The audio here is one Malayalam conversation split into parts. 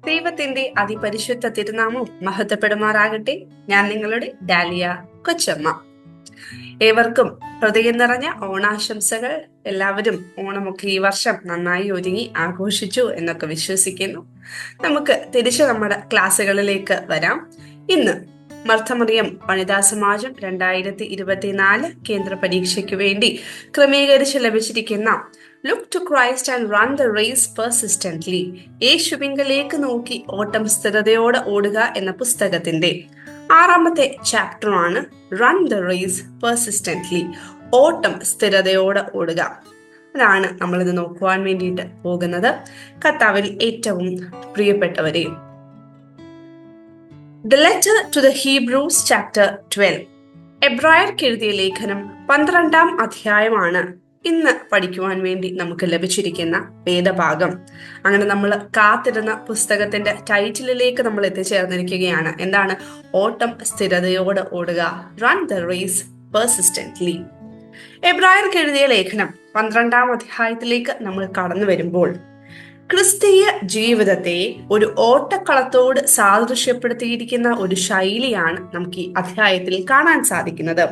ദൈവത്തിന്റെ അതിപരിശുദ്ധ തിരുനാമം മഹത്വപ്പെടുമാറാകട്ടെ. ഞാൻ നിങ്ങളുടെ ഡാലിയ കൊച്ചമ്മ. ഏവർക്കും ഹൃദയം നിറഞ്ഞ ഓണാശംസകൾ. എല്ലാവരും ഓണമൊക്കെ ഈ വർഷം നന്നായി ഒരുങ്ങി ആഘോഷിച്ചു എന്നൊക്കെ വിശ്വസിക്കുന്നു. നമുക്ക് തിരിച്ചു നമ്മുടെ ക്ലാസ്സുകളിലേക്ക് വരാം. ഇന്ന് മർത്തമറിയം വനിതാ സമാജം 2024 കേന്ദ്ര പരീക്ഷയ്ക്ക് വേണ്ടി ക്രമീകരിച്ച് ലഭിച്ചിരിക്കുന്ന look to Christ and run the race persistently, യേശുവിങ്കലേക്ക് നോക്കി ഓട്ടം സ്ഥിരതയോടെ ഓടുക എന്ന പുസ്തകത്തിന്റെ 6ാമത്തെ ചാപ്റ്ററാണ് റൺ ദ റേസ് പെർസിസ്റ്റന്റ്ലി, ഓട്ടം സ്ഥിരതയോടെ ഓടുക. അതാണ് നമ്മളിത് നോക്കുവാൻ വേണ്ടിയിട്ട് പോകുന്നത്. കർത്താവിൽ ഏറ്റവും പ്രിയപ്പെട്ടവരെ, The letter to the Hebrews chapter 12, എബ്രായർക്ക് എഴുതിയ ലേഖനം 12ാം അധ്യായമാണ് ഇന്ന് പഠിക്കുവാൻ വേണ്ടി നമുക്ക് ലഭിച്ചിരിക്കുന്ന വേദഭാഗം. അങ്ങനെ നമ്മൾ കാത്തിരുന്ന പുസ്തകത്തിന്റെ ടൈറ്റിലിലേക്ക് നമ്മൾ എത്തിച്ചേർന്നിരിക്കുകയാണ്. എന്താണ്? ഓട്ടം സ്ഥിരതയോടെ ഓടുക, റൺ ദ റേസ് പെർസിസ്റ്റന്റ്ലി. എബ്രായർക്ക് എഴുതിയ ലേഖനം 12ാം അധ്യായത്തിലേക്ക് നമ്മൾ കടന്നു വരുമ്പോൾ ക്രിസ്തീയ ജീവിതത്തെ ഒരു ഓട്ടക്കളത്തോട് സാദൃശ്യപ്പെടുത്തിയിരിക്കുന്ന ഒരു ശൈലിയാണ് നമുക്ക് ഈ അധ്യായത്തിൽ കാണാൻ സാധിക്കുന്നത്.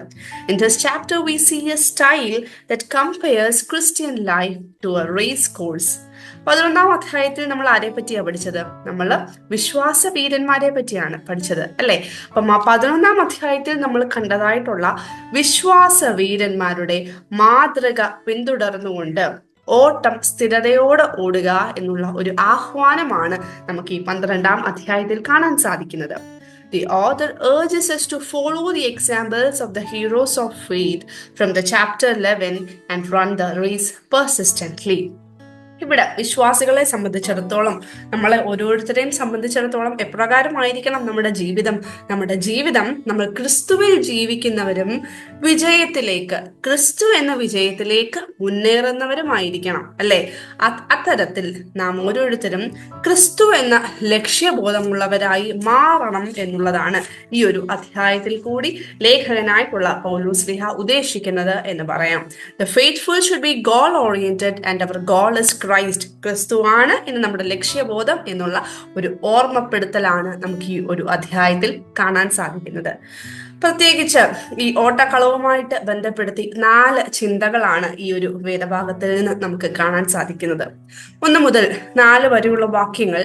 In this chapter we see a style that compares Christian life to a race course. 11ാം അധ്യായത്തിൽ നമ്മൾ ആരെ പറ്റിയാണ് പഠിച്ചത്? നമ്മൾ വിശ്വാസ വീരന്മാരെ പറ്റിയാണ് പഠിച്ചത്, അല്ലെ? അപ്പം ആ 11ാം അധ്യായത്തിൽ നമ്മൾ കണ്ടതായിട്ടുള്ള വിശ്വാസ വീരന്മാരുടെ മാതൃക പിന്തുടർന്നുകൊണ്ട് ഓട്ടം സ്ഥിരതയോടെ ഓടുക എന്നുള്ള ഒരു ആഹ്വാനമാണ് നമുക്ക് ഈ 12ാം അധ്യായത്തിൽ കാണാൻ സാധിക്കുന്നത്. The author urges us to follow the examples of the heroes of faith from the chapter 11 and run the race persistently. ഇവിടെ വിശ്വാസികളെ സംബന്ധിച്ചിടത്തോളം, നമ്മളെ ഓരോരുത്തരെയും സംബന്ധിച്ചിടത്തോളം എപ്രകാരമായിരിക്കണം നമ്മുടെ ജീവിതം? നമ്മുടെ ജീവിതം നമ്മൾ ക്രിസ്തുവിൽ ജീവിക്കുന്നവരും വിജയത്തിലേക്ക്, ക്രിസ്തു എന്ന വിജയത്തിലേക്ക് മുന്നേറുന്നവരുമായിരിക്കണം, അല്ലെ? അത്തരത്തിൽ നാം ഓരോരുത്തരും ക്രിസ്തു എന്ന ലക്ഷ്യബോധമുള്ളവരായി മാറണം എന്നുള്ളതാണ് ഈ ഒരു അധ്യായത്തിൽ കൂടി ലേഖകനായിട്ടുള്ള പൗലോസ് ശ്ലീഹ ഉദ്ദേശിക്കുന്നത് എന്ന് പറയാം. The faithful should be goal oriented and our goal is Christ. ക്രിസ്തുവാണ് എന്ന് നമ്മുടെ ലക്ഷ്യബോധം എന്നുള്ള ഒരു ഓർമ്മപ്പെടുത്തലാണ് നമുക്ക് ഈ ഒരു അധ്യായത്തിൽ കാണാൻ സാധിക്കുന്നത്. പ്രത്യേകിച്ച് ഈ ഓട്ടക്കളവുമായിട്ട് ബന്ധപ്പെടുത്തി 4 ചിന്തകളാണ് ഈ ഒരു വേദഭാഗത്തിൽ നിന്ന് നമുക്ക് കാണാൻ സാധിക്കുന്നത്. 1 മുതൽ 4 വരെയുള്ള വാക്യങ്ങൾ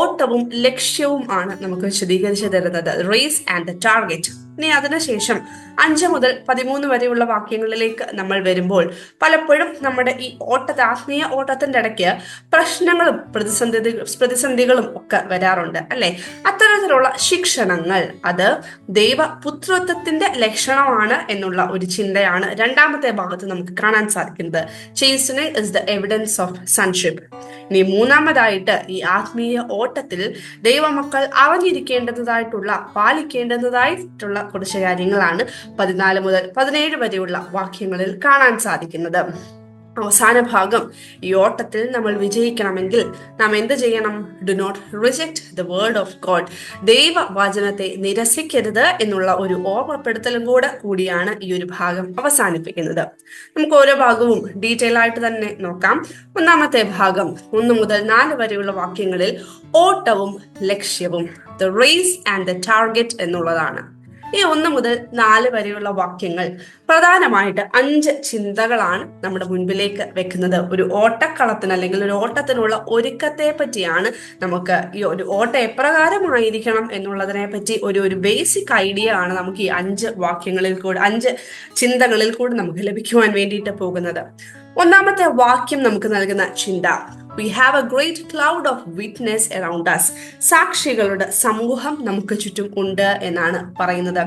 ഓട്ടവും ലക്ഷ്യവും ആണ് നമുക്ക് വിശദീകരിച്ചു തരുന്നത്. Race and the target. ഇനി അതിനുശേഷം 5 മുതൽ 13 വരെയുള്ള വാക്യങ്ങളിലേക്ക് നമ്മൾ വരുമ്പോൾ പലപ്പോഴും നമ്മുടെ ഈ ആത്മീയ ഓട്ടത്തിന്റെ ഇടയ്ക്ക് പ്രശ്നങ്ങളും പ്രതിസന്ധികളും ഒക്കെ വരാറുണ്ട്, അല്ലെ? അത്തരത്തിലുള്ള ശിക്ഷണങ്ങൾ അത് ദൈവപുത്രത്വത്തിന്റെ ലക്ഷണമാണ് എന്നുള്ള ഒരു ചിന്തയാണ് 2ാമത്തെ ഭാഗത്ത് നമുക്ക് കാണാൻ സാധിക്കുന്നത്. Chastening is the evidence of sonship. ഇനി 3ാമതായിട്ട് ഈ ആത്മീയ ഓട്ടത്തിൽ ദൈവമക്കൾ അറിഞ്ഞിരിക്കേണ്ടതായിട്ടുള്ള, പാലിക്കേണ്ടതായിട്ടുള്ള കുറച്ച് കാര്യങ്ങളാണ് 14 മുതൽ 17 വരെയുള്ള വാക്യങ്ങളിൽ കാണാൻ സാധിക്കുന്നത്. അവസാന ഭാഗം, ഈ ഓട്ടത്തിൽ നമ്മൾ വിജയിക്കണമെങ്കിൽ നാം എന്ത് ചെയ്യണം? Do not reject the word of God. ദൈവവചനത്തെ നിരസിക്കരുത് എന്നുള്ള ഒരു ഓർമ്മപ്പെടുത്തലും കൂടിയാണ് ഈ ഒരു ഭാഗം അവസാനിപ്പിക്കുന്നത്. നമുക്ക് ഓരോ ഭാഗവും ഡീറ്റെയിൽ ആയിട്ട് തന്നെ നോക്കാം. 1ാമത്തെ ഭാഗം 1 മുതൽ 4 വരെയുള്ള വാക്യങ്ങളിൽ ഓട്ടവും ലക്ഷ്യവും, the race and the target എന്നുള്ളതാണ്. ഈ 1 മുതൽ 4 വരെയുള്ള വാക്യങ്ങൾ പ്രധാനമായിട്ട് 5 ചിന്തകളാണ് നമ്മുടെ മുൻപിലേക്ക് വെക്കുന്നത്. ഒരു ഓട്ടക്കളത്തിന് അല്ലെങ്കിൽ ഒരു ഓട്ടത്തിനുള്ള ഒരുക്കത്തെ പറ്റിയാണ് നമുക്ക് ഈ ഒരു ഓട്ടം എപ്രകാരമായിരിക്കണം എന്നുള്ളതിനെ പറ്റി ഒരു ബേസിക് ഐഡിയ ആണ് നമുക്ക് ഈ 5 വാക്യങ്ങളിൽ കൂടി, 5 ചിന്തകളിൽ കൂടി നമുക്ക് ലഭിക്കുവാൻ വേണ്ടിയിട്ട് പോകുന്നത്. 1ാമത്തെ വാക്യം നമുക്ക് നൽകുന്ന ചിന്ത, We have a great cloud of witness around us. സാക്ഷികളുടെ സമൂഹം നമുക്ക് ചുറ്റും ഉണ്ട് എന്നാണ് പറയുന്നത്.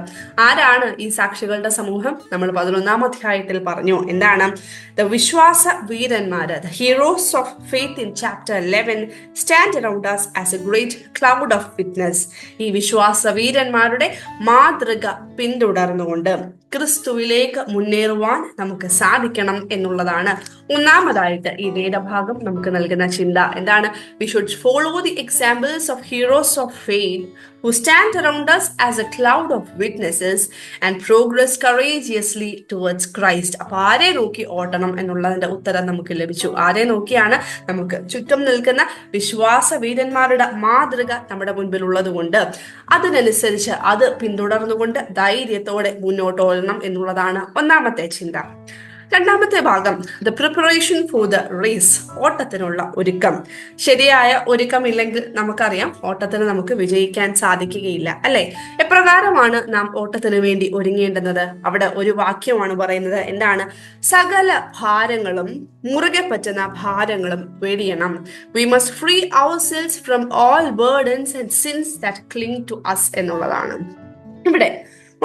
ആരാണ് ഈ സാക്ഷികളുടെ സമൂഹം? നമ്മൾ 11ാം അധ്യായത്തിൽ പറഞ്ഞു. എന്താണ്? The വിശ്വാസ വീരന്മാര്, the heroes of faith in chapter 11 stand around us as a great cloud of witness. ഈ വിശ്വാസ വീരന്മാരുടെ മാതൃക പിന്തുടർന്നുകൊണ്ട് ക്രിസ്തുവിലേക്ക് മുന്നേറുവാൻ നമുക്ക് സാധിക്കണം എന്നുള്ളതാണ് ഒന്നാമതായിട്ട് ഈ വേദഭാഗം നമുക്ക് നൽകുന്ന ചിന്ത എന്താണ്? We should follow the examples of heroes of faith who stand around us as a cloud of witnesses and progress courageously towards Christ. അപ്പൊ ആരെ നോക്കി ഓടണം എന്നുള്ളതിന്റെ ഉത്തരം നമുക്ക് ലഭിച്ചു. ആരെ നോക്കിയാണ്? നമുക്ക് ചുറ്റും നിൽക്കുന്ന വിശ്വാസ വീരന്മാരുടെ മാതൃക നമ്മുടെ മുൻപിൽ ഉള്ളത് കൊണ്ട് അതിനനുസരിച്ച് അത് പിന്തുടർന്നുകൊണ്ട് ധൈര്യത്തോടെ മുന്നോട്ട് ഓടണം എന്നുള്ളതാണ് ഒന്നാമത്തെ ചിന്ത. രണ്ടാമത്തെ ഭാഗം the preparation for the race, ഓട്ടത്തിനുള്ള ഒരുക്കം. ശരിയായ ഒരുക്കമില്ലെങ്കിൽ നമുക്കറിയാം ഓട്ടത്തിന് നമുക്ക് വിജയിക്കാൻ സാധിക്കുകയില്ല, അല്ലെ? എപ്രകാരമാണ് നാം ഓട്ടത്തിന് വേണ്ടി ഒരുങ്ങേണ്ടുന്നത്? അവിടെ ഒരു വാക്യമാണ് പറയുന്നത്. എന്താണ്? സകല ഭാരങ്ങളും, മുറുകെ പറ്റുന്ന ഭാരങ്ങളും വെടിയണം. We must free ourselves from all burdens and sins that cling to us എന്നുള്ളതാണ്. ഇവിടെ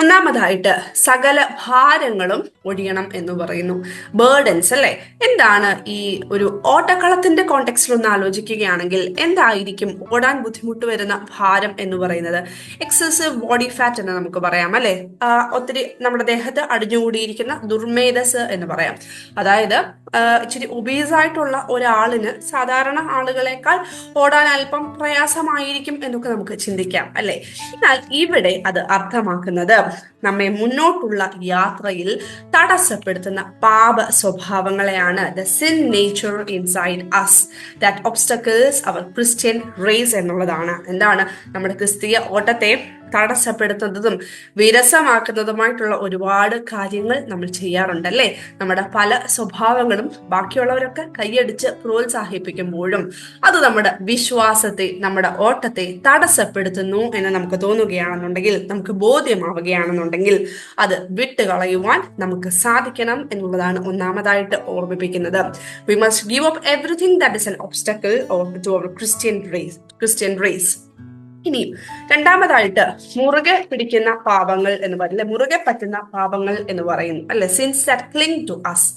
ഒന്നാമതായിട്ട് സകല ഭാരങ്ങളും ഒഴിയണം എന്ന് പറയുന്നു. ബേർഡൻസ്, അല്ലെ? എന്താണ് ഈ ഒരു ഓട്ടക്കളത്തിന്റെ കോണ്ടെക്സ്റ്റിൽ ഒന്ന് ആലോചിക്കുകയാണെങ്കിൽ എന്തായിരിക്കും ഓടാൻ ബുദ്ധിമുട്ട് വരുന്ന ഭാരം എന്ന് പറയുന്നത്? എക്സസീവ് ബോഡി ഫാറ്റ് എന്ന് നമുക്ക് പറയാം, അല്ലെ? ഒത്തിരി നമ്മുടെ ദേഹത്ത് അടിഞ്ഞുകൂടിയിരിക്കുന്ന ദുർമേധസ് എന്ന് പറയാം. അതായത് ഇച്ചിരി ഒബീസായിട്ടുള്ള ഒരാളിന് സാധാരണ ആളുകളെക്കാൾ ഓടാൻ അല്പം പ്രയാസമായിരിക്കും എന്നൊക്കെ നമുക്ക് ചിന്തിക്കാം, അല്ലെ? എന്നാൽ ഇവിടെ അത് അർത്ഥമാക്കുന്നത് നമ്മെ മുന്നോട്ടുള്ള യാത്രയിൽ തടസ്സപ്പെടുത്തുന്ന പാപ സ്വഭാവങ്ങളെയാണ്. The sin nature inside us that obstacles our Christian race എന്നുള്ളതാണ്. എന്താണ്? നമ്മുടെ ക്രിസ്തീയ ഓട്ടത്തെ തടസ്സപ്പെടുത്തുന്നതും വിരസമാക്കുന്നതുമായിട്ടുള്ള ഒരുപാട് കാര്യങ്ങൾ നമ്മൾ ചെയ്യാറുണ്ട്, അല്ലേ? നമ്മുടെ പല സ്വഭാവങ്ങളും ബാക്കിയുള്ളവരൊക്കെ കൈയടിച്ച് പ്രോത്സാഹിപ്പിക്കുമ്പോഴും അത് നമ്മുടെ വിശ്വാസത്തെ, നമ്മുടെ ഓട്ടത്തെ തടസ്സപ്പെടുത്തുന്നു എന്ന് നമുക്ക് തോന്നുകയാണെന്നുണ്ടെങ്കിൽ, നമുക്ക് ബോധ്യമാവുകയാണെന്നുണ്ടെങ്കിൽ അത് വിട്ടുകളയുവാൻ നമുക്ക് സാധിക്കണം എന്നുള്ളതാണ് ഒന്നാമതായിട്ട് ഓർമ്മിപ്പിക്കുന്നത്. We must give up everything that is an obstacle to our Christian race. ഇനി രണ്ടാമതായിട്ട് മുറുകെ പിടിക്കുന്ന പാപങ്ങൾ എന്ന് പറയില്ല, മുറുകെ പറ്റുന്ന പാപങ്ങൾ എന്ന് പറയുന്നു, അല്ലെ? Sins that cling to us.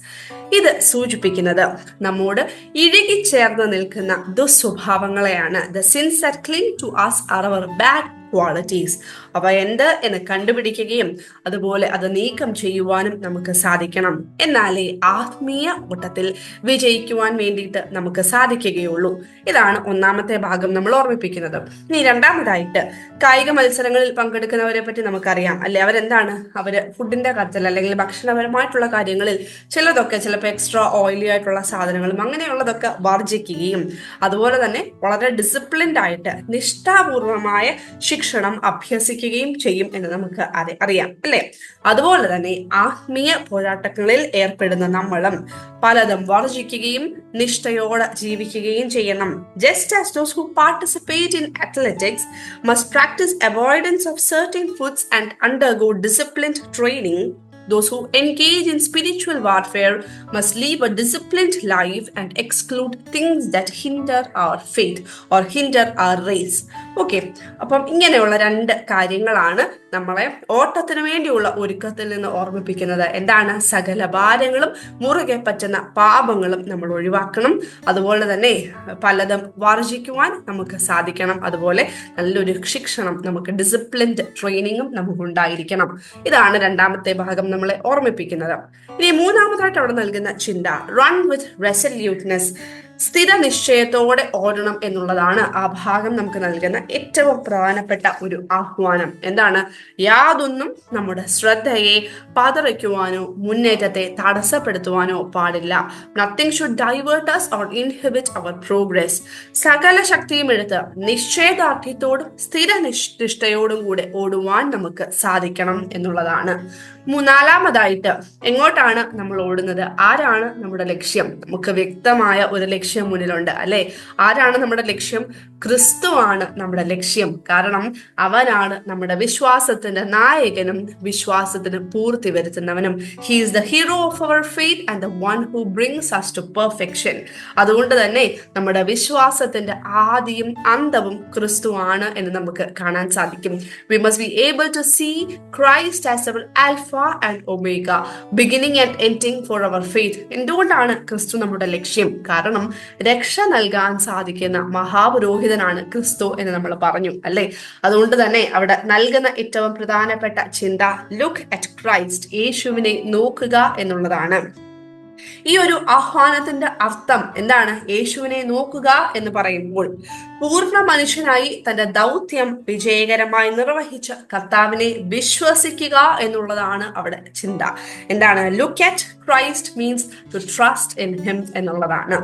ഇത് സൂചിപ്പിക്കുന്നത് നമ്മോട് ഇഴുകിച്ചേർന്ന് നിൽക്കുന്ന ദുസ്വഭാവങ്ങളെയാണ്. The sins that cling to us are our bad qualities. അവ എന്ത് എന്ന് കണ്ടുപിടിക്കുകയും അതുപോലെ അത് നീക്കം ചെയ്യുവാനും നമുക്ക് സാധിക്കണം. എന്നാലേ ആത്മീയ ഓട്ടത്തിൽ വിജയിക്കുവാൻ വേണ്ടിയിട്ട് നമുക്ക് സാധിക്കുകയുള്ളൂ. ഇതാണ് ഒന്നാമത്തെ ഭാഗം നമ്മൾ ഓർമ്മിപ്പിക്കുന്നത്. ഇനി രണ്ടാമതായിട്ട് കായിക മത്സരങ്ങളിൽ പങ്കെടുക്കുന്നവരെ പറ്റി നമുക്കറിയാം, അല്ലെ? അവരെന്താണ്? അവര് ഫുഡിന്റെ കാര്യത്തിൽ അല്ലെങ്കിൽ ഭക്ഷണപരമായിട്ടുള്ള കാര്യങ്ങളിൽ ചിലതൊക്കെ ചിലപ്പോൾ എക്സ്ട്രാ ഓയിലി ആയിട്ടുള്ള സാധനങ്ങളും അങ്ങനെയുള്ളതൊക്കെ വർജിക്കുകയും അതുപോലെ തന്നെ വളരെ ഡിസിപ്ലിൻഡ് ആയിട്ട് നിഷ്ഠാപൂർവമായ ശിക്ഷണം അഭ്യസിക്കുകയും ചെയ്യും എന്ന് നമുക്ക് അറിയാം, അല്ലെ? അതുപോലെ തന്നെ ആത്മീയ പോരാട്ടങ്ങളിൽ ഏർപ്പെടുന്ന നമ്മളും പലതും വർജിക്കുകയും നിഷ്ഠയോടെ ജീവിക്കുകയും ചെയ്യണം. Just as those who participate in athletics must practice avoidance of certain foods and undergo disciplined training, those who engage in spiritual warfare must live a disciplined life and exclude things that hinder our faith or hinder our race. Okay, അപ്പം ഇങ്ങനെയുള്ള രണ്ട് കാര്യങ്ങളാണ് നമ്മളെ ഓട്ടത്തിന് വേണ്ടിയുള്ള ഒരുക്കത്തിൽ നിന്ന് ഓർമ്മിപ്പിക്കുന്നത്. എന്താണ്? സകല ഭാരങ്ങളും മുറുകെ പറ്റുന്ന പാപങ്ങളും നമ്മൾ ഒഴിവാക്കണം. അതുപോലെ തന്നെ പലതും വർജിക്കുവാൻ നമുക്ക് സാധിക്കണം. അതുപോലെ നല്ലൊരു ശിക്ഷണം, നമുക്ക് ഡിസിപ്ലിൻഡ് ട്രെയിനിങ്ങും നമുക്കുണ്ടായിരിക്കണം. ഇതാണ് രണ്ടാമത്തെ ഭാഗം നമ്മളെ ഓർമ്മിപ്പിക്കുന്നത്. ഇനി മൂന്നാമതായിട്ട് അവിടെ നൽകുന്ന ചിന്ത റൺ വിത്ത് റെസല്യൂട്ട്നെസ്, സ്ഥിര നിശ്ചയത്തോടെ ഓടണം എന്നുള്ളതാണ് ആ ഭാഗം നമുക്ക് നൽകുന്ന ഏറ്റവും പ്രധാനപ്പെട്ട ഒരു ആഹ്വാനം. എന്താണ്? യാതൊന്നും നമ്മുടെ ശ്രദ്ധയെ പതറിക്കുവാനോ മുന്നേറ്റത്തെ തടസ്സപ്പെടുത്തുവാനോ പാടില്ല. Nothing should divert us or inhibit our progress. സകല ശക്തിയും എടുത്ത് നിശ്ചയദാർഢ്യത്തോടും സ്ഥിര നിഷ്ഠയോടും കൂടെ ഓടുവാൻ നമുക്ക് സാധിക്കണം എന്നുള്ളതാണ്. നാലാമതായിട്ട് എങ്ങോട്ടാണ് നമ്മൾ ഓടുന്നത്? ആരാണ് നമ്മുടെ ലക്ഷ്യം? നമുക്ക് വ്യക്തമായ ഒരു ലക്ഷ്യം മുന്നിലുണ്ട്, അല്ലെ? ആരാണ് നമ്മുടെ ലക്ഷ്യം? ക്രിസ്തുവാണ് നമ്മുടെ ലക്ഷ്യം. കാരണം അവനാണ് നമ്മുടെ വിശ്വാസത്തിന്റെ നായകനും വിശ്വാസത്തിന് പൂർത്തി വരുത്തുന്നവനും. He is the hero of our faith and the one who brings us to perfection. അതുകൊണ്ട് തന്നെ നമ്മുടെ വിശ്വാസത്തിന്റെ ആദിയും അന്തവും ക്രിസ്തുവാണ് എന്ന് നമുക്ക് കാണാൻ സാധിക്കും. We must be able to see Christ as our Alpha and Omega, beginning and ending for our faith. എന്തുകൊണ്ടാണ് ക്രിസ്തു നമ്മുടെ ലക്ഷ്യം? കാരണം രക്ഷ നൽകാൻ സാധിക്കുന്ന മഹാപുരോഹിതനാണ് ക്രിസ്തു എന്ന് നമ്മൾ പറഞ്ഞു, അല്ലെ? അതുകൊണ്ട് തന്നെ അവിടെ നൽകുന്ന ഏറ്റവും പ്രധാനപ്പെട്ട ചിന്ത ലുക്ക് അറ്റ് ക്രൈസ്റ്റ്, യേശുവിനെ നോക്കുക എന്നുള്ളതാണ്. ഈ ഒരു ആഹ്വാനത്തിന്റെ അർത്ഥം എന്താണ്? യേശുവിനെ നോക്കുക എന്ന് പറയുമ്പോൾ പൂർണ്ണ മനുഷ്യനായി തന്റെ ദൗത്യം വിജയകരമായി നിർവഹിച്ച കർത്താവിനെ വിശ്വസിക്കുക എന്നുള്ളതാണ് അവിടെ ചിന്ത. എന്താണ്? Look at Christ means to trust in him എന്നുള്ളതാണ്.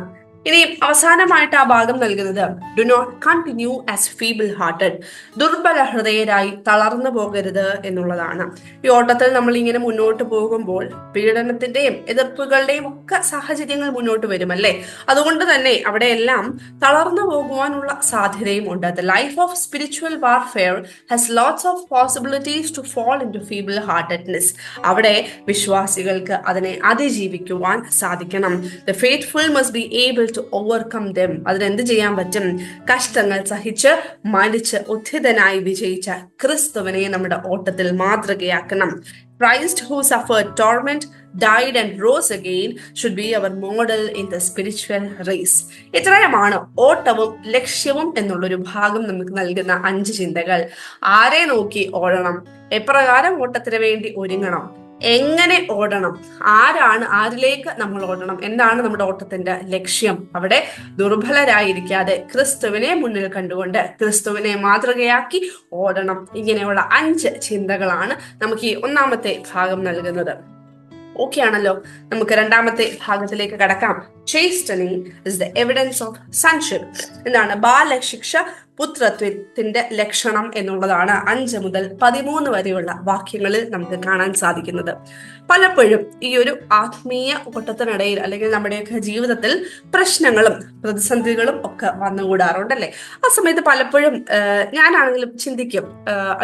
ഇനി അവസാനമായിട്ട് ആ ഭാഗം നൽകുന്നത് do not continue as feeble hearted, ദുർബല ഹൃദയരായി തളർന്നു പോകരുത് എന്നുള്ളതാണ്. ഈ ഓട്ടത്തിൽ നമ്മൾ ഇങ്ങനെ മുന്നോട്ട് പോകുമ്പോൾ പീഡനത്തിന്റെയും എതിർപ്പുകളുടെയും ഒക്കെ സാഹചര്യങ്ങൾ മുന്നോട്ട് വരുമല്ലേ. അതുകൊണ്ട് തന്നെ അവിടെയെല്ലാം തളർന്നു പോകുവാനുള്ള സാധ്യതയും ഉണ്ട്. The life of spiritual warfare has lots of possibilities to fall into feeble heartedness. അവിടെ വിശ്വാസികൾക്ക് അതിനെ അതിജീവിക്കുവാൻ സാധിക്കണം. The faithful must be able to overcome them. അതിനെന്ത് ചെയ്യാൻ പറ്റും? കഷ്ടങ്ങൾ സഹിച്ച് മരിച്ച് ഉത്ഥിതനായി വിജയിച്ച ക്രിസ്തുവിനെ നമ്മുടെ ഓട്ടത്തിൽ മാതൃകയാക്കണം. Christ who suffered torment, died and rose again should be our model in the spiritual race. ഇത്രയുമാണ് ഓട്ടവും ലക്ഷ്യവും എന്നുള്ളൊരു ഭാഗം നമുക്ക് നൽകുന്ന 5 ചിന്തകൾ. ആരെ നോക്കി ഓടണം? എപ്രകാരം ഓട്ടത്തിന് വേണ്ടി ഒരുങ്ങണം? എങ്ങനെ ഓടണം? ആരിലേക്ക് നമ്മൾ ഓടണം? എന്താണ് നമ്മുടെ ഓട്ടത്തിന്റെ ലക്ഷ്യം? അവിടെ ദുർബലരായിരിക്കാതെ ക്രിസ്തുവിനെ മുന്നിൽ കണ്ടുകൊണ്ട് ക്രിസ്തുവിനെ മാതൃകയാക്കി ഓടണം. ഇങ്ങനെയുള്ള 5 ചിന്തകളാണ് നമുക്ക് ഈ ഒന്നാമത്തെ ഭാഗം നൽകുന്നത്. ഓക്കെ ആണല്ലോ. നമുക്ക് രണ്ടാമത്തെ ഭാഗത്തിലേക്ക് കടക്കാം. Chastening is the evidence of sonship. എന്താണ്? ബാലശിക്ഷ പുത്രത്വത്തിന്റെ ലക്ഷണം എന്നുള്ളതാണ് 5 മുതൽ 13 വരെയുള്ള വാക്യങ്ങളിൽ നമുക്ക് കാണാൻ സാധിക്കുന്നത്. പലപ്പോഴും ഈ ഒരു ആത്മീയ ഓട്ടത്തിനിടയിൽ അല്ലെങ്കിൽ നമ്മുടെയൊക്കെ ജീവിതത്തിൽ പ്രശ്നങ്ങളും പ്രതിസന്ധികളും ഒക്കെ വന്നുകൂടാറുണ്ടല്ലേ. ആ സമയത്ത് പലപ്പോഴും ഞാനാണെങ്കിലും ചിന്തിക്കും,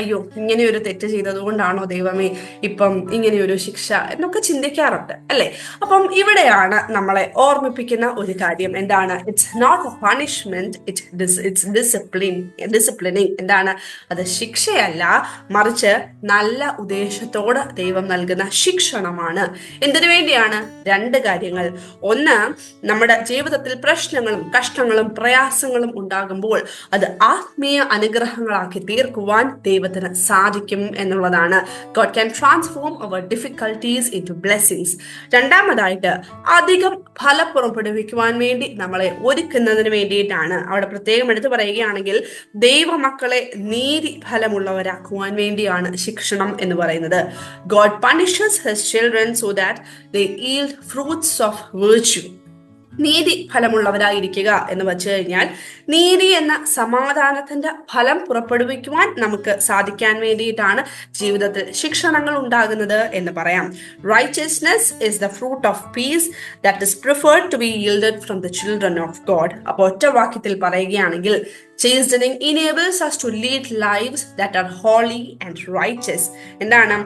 അയ്യോ ഇങ്ങനെയൊരു തെറ്റ് ചെയ്തത് കൊണ്ടാണോ ദൈവമേ ഇപ്പം ഇങ്ങനെയൊരു ശിക്ഷ എന്നൊക്കെ ചിന്തിക്കാറുണ്ട് അല്ലെ. അപ്പം ഇവിടെയാണ് നമ്മളെ ഓർമ്മിപ്പിക്കുന്ന ഒരു കാര്യം. എന്താണ്? It's not a punishment, it's disciplining. എന്താണ്? അത് ശിക്ഷയല്ല, മറിച്ച് നല്ല ഉദ്ദേശത്തോടെ ദൈവം നൽകുന്ന ശിക്ഷണമാണ്. എന്തിനു വേണ്ടിയാണ്? 2 കാര്യങ്ങൾ. ഒന്ന്, നമ്മുടെ ജീവിതത്തിൽ പ്രശ്നങ്ങളും കഷ്ടങ്ങളും പ്രയാസങ്ങളും ഉണ്ടാകുമ്പോൾ അത് ആത്മീയ അനുഗ്രഹങ്ങളാക്കി തീർക്കുവാൻ ദൈവത്തിന് സാധിക്കും എന്നുള്ളതാണ്. God can transform our difficulties into blessings. രണ്ടാമതായിട്ട്, അധികം ഫലം പുറപ്പെടുവിക്കുവാൻ വേണ്ടി നമ്മളെ ഒരുക്കുന്നതിന് വേണ്ടിയിട്ടാണ്. അവിടെ പ്രത്യേകം എടുത്തു പറയുകയാണെങ്കിൽ ദൈവമക്കളെ നീതി ഫലമുള്ളവരാക്കുവാൻ വേണ്ടിയാണ് ശിക്ഷണം എന്ന് പറയുന്നത്. God punishes his children so that they yield fruits of virtue. നീതി ഫലമുള്ളവരായിരിക്കുക എന്ന് വെച്ച് കഴിഞ്ഞാൽ നീതി എന്ന സമാധാനത്തിന്റെ ഫലം പുറപ്പെടുവിക്കുവാൻ നമുക്ക് സാധിക്കാൻ വേണ്ടിയിട്ടാണ് ജീവിതത്തിൽ ശിക്ഷണങ്ങൾ ഉണ്ടാകുന്നത് എന്ന് പറയാം. Righteousness is the fruit of peace that is preferred to be yielded from the children of God. അപ്പോൾ ഒറ്റ വാക്യത്തിൽ പറയുകയാണെങ്കിൽ chastening enables us to lead lives that are holy and righteous. എന്താണ്?